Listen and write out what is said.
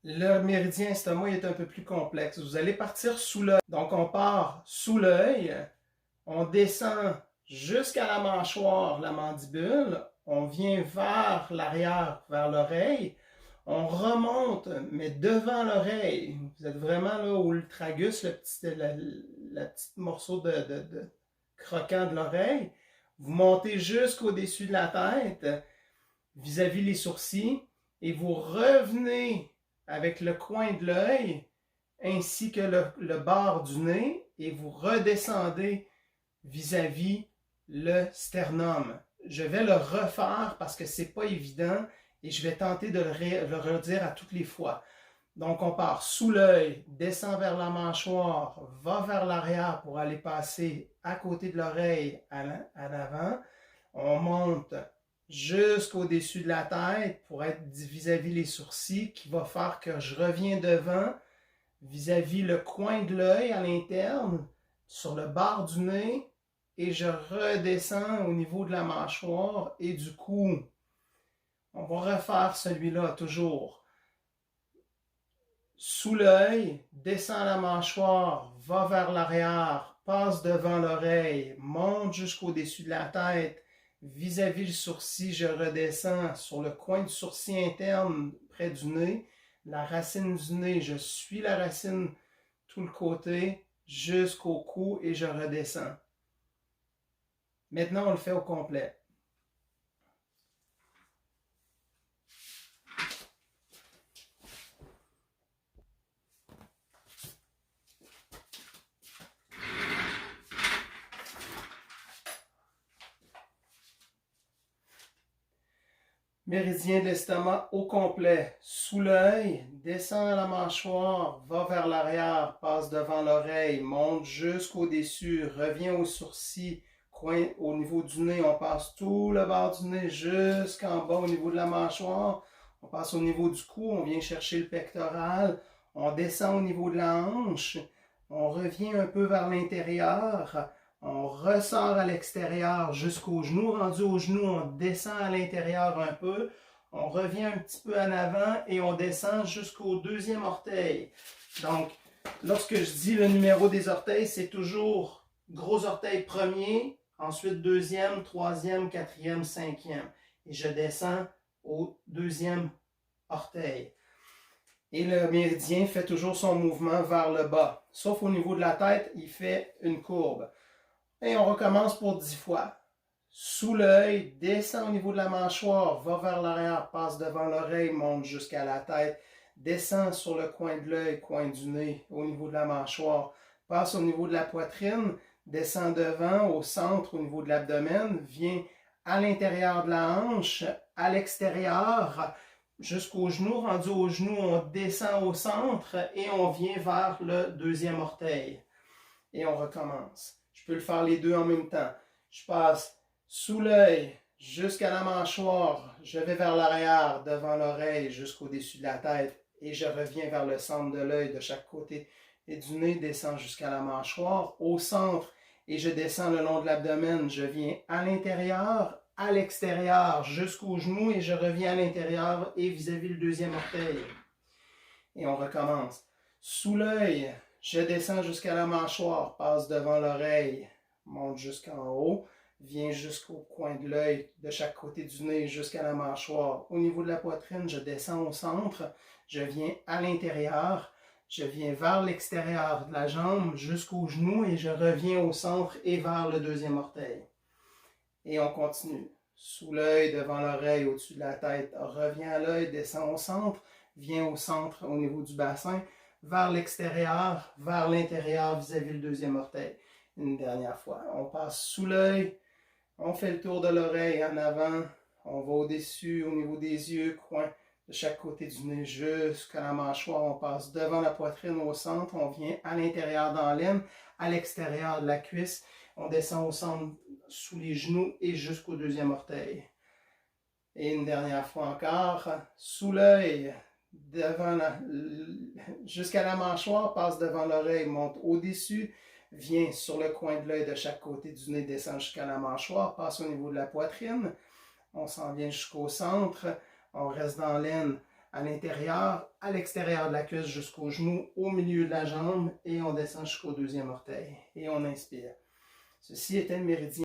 Le méridien estomac est un peu plus complexe. Vous allez partir sous l'œil. Donc, on part sous l'œil, on descend jusqu'à la mâchoire, la mandibule, on vient vers l'arrière, vers l'oreille, on remonte, mais devant l'oreille. Vous êtes vraiment là au tragus, le petit morceau de croquant de l'oreille. Vous montez jusqu'au-dessus de la tête, vis-à-vis les sourcils, et vous revenez avec le coin de l'œil ainsi que le bord du nez et vous redescendez vis-à-vis le sternum. Je vais le refaire parce que c'est pas évident et je vais tenter de le redire à toutes les fois. Donc on part sous l'œil, descend vers la mâchoire, va vers l'arrière pour aller passer à côté de l'oreille à l'avant. On monte jusqu'au-dessus de la tête pour être vis-à-vis les sourcils qui va faire que je reviens devant vis-à-vis le coin de l'œil à l'interne, sur le bord du nez et je redescends au niveau de la mâchoire et du cou. On va refaire celui-là toujours. Sous l'œil, descend la mâchoire, va vers l'arrière, passe devant l'oreille, monte jusqu'au-dessus de la tête, vis-à-vis le sourcil, je redescends sur le coin du sourcil interne près du nez, la racine du nez, je suis la racine tout le côté jusqu'au cou et je redescends. Maintenant, on le fait au complet. Méridien de l'estomac au complet. Sous l'œil, descend à la mâchoire, va vers l'arrière, passe devant l'oreille, monte jusqu'au-dessus, revient au sourcil, coin au niveau du nez, on passe tout le bord du nez jusqu'en bas au niveau de la mâchoire. On passe au niveau du cou, on vient chercher le pectoral, on descend au niveau de la hanche, on revient un peu vers l'intérieur. On ressort à l'extérieur jusqu'au genou. Rendu au genou, on descend à l'intérieur un peu. On revient un petit peu en avant et on descend jusqu'au deuxième orteil. Donc, lorsque je dis le numéro des orteils, c'est toujours gros orteil premier, ensuite deuxième, troisième, quatrième, cinquième. Et je descends au deuxième orteil. Et le méridien fait toujours son mouvement vers le bas. Sauf au niveau de la tête, il fait une courbe. Et on recommence pour 10 fois. Sous l'œil, descend au niveau de la mâchoire, va vers l'arrière, passe devant l'oreille, monte jusqu'à la tête, descend sur le coin de l'œil, coin du nez, au niveau de la mâchoire, passe au niveau de la poitrine, descend devant, au centre, au niveau de l'abdomen, vient à l'intérieur de la hanche, à l'extérieur, jusqu'au genou. Rendu au genou, on descend au centre et on vient vers le deuxième orteil. Et on recommence. Je peux le faire les deux en même temps. Je passe sous l'œil jusqu'à la mâchoire. Je vais vers l'arrière, devant l'oreille, jusqu'au-dessus de la tête. Et je reviens vers le centre de l'œil de chaque côté. Et du nez, descends jusqu'à la mâchoire, au centre. Et je descends le long de l'abdomen. Je viens à l'intérieur, à l'extérieur, jusqu'au genou. Et je reviens à l'intérieur et vis-à-vis le deuxième orteil. Et on recommence. Sous l'œil, je descends jusqu'à la mâchoire, passe devant l'oreille, monte jusqu'en haut, vient jusqu'au coin de l'œil, de chaque côté du nez jusqu'à la mâchoire. Au niveau de la poitrine, je descends au centre, je viens à l'intérieur, je viens vers l'extérieur de la jambe jusqu'au genou et je reviens au centre et vers le deuxième orteil. Et on continue. Sous l'œil, devant l'oreille, au-dessus de la tête, revient à l'œil, descend au centre, vient au centre au niveau du bassin, vers l'extérieur, vers l'intérieur vis-à-vis le deuxième orteil. Une dernière fois. On passe sous l'œil, on fait le tour de l'oreille en avant, on va au-dessus, au niveau des yeux, coin de chaque côté du nez jusqu'à la mâchoire. On passe devant la poitrine au centre, on vient à l'intérieur dans l'aine, à l'extérieur de la cuisse. On descend au centre sous les genoux et jusqu'au deuxième orteil. Et une dernière fois encore, sous l'œil, jusqu'à la mâchoire, passe devant l'oreille, monte au-dessus, vient sur le coin de l'œil de chaque côté du nez, descend jusqu'à la mâchoire, passe au niveau de la poitrine, on s'en vient jusqu'au centre, on reste dans l'aine, à l'intérieur, à l'extérieur de la cuisse jusqu'au genou, au milieu de la jambe et on descend jusqu'au deuxième orteil et on inspire. Ceci était le méridien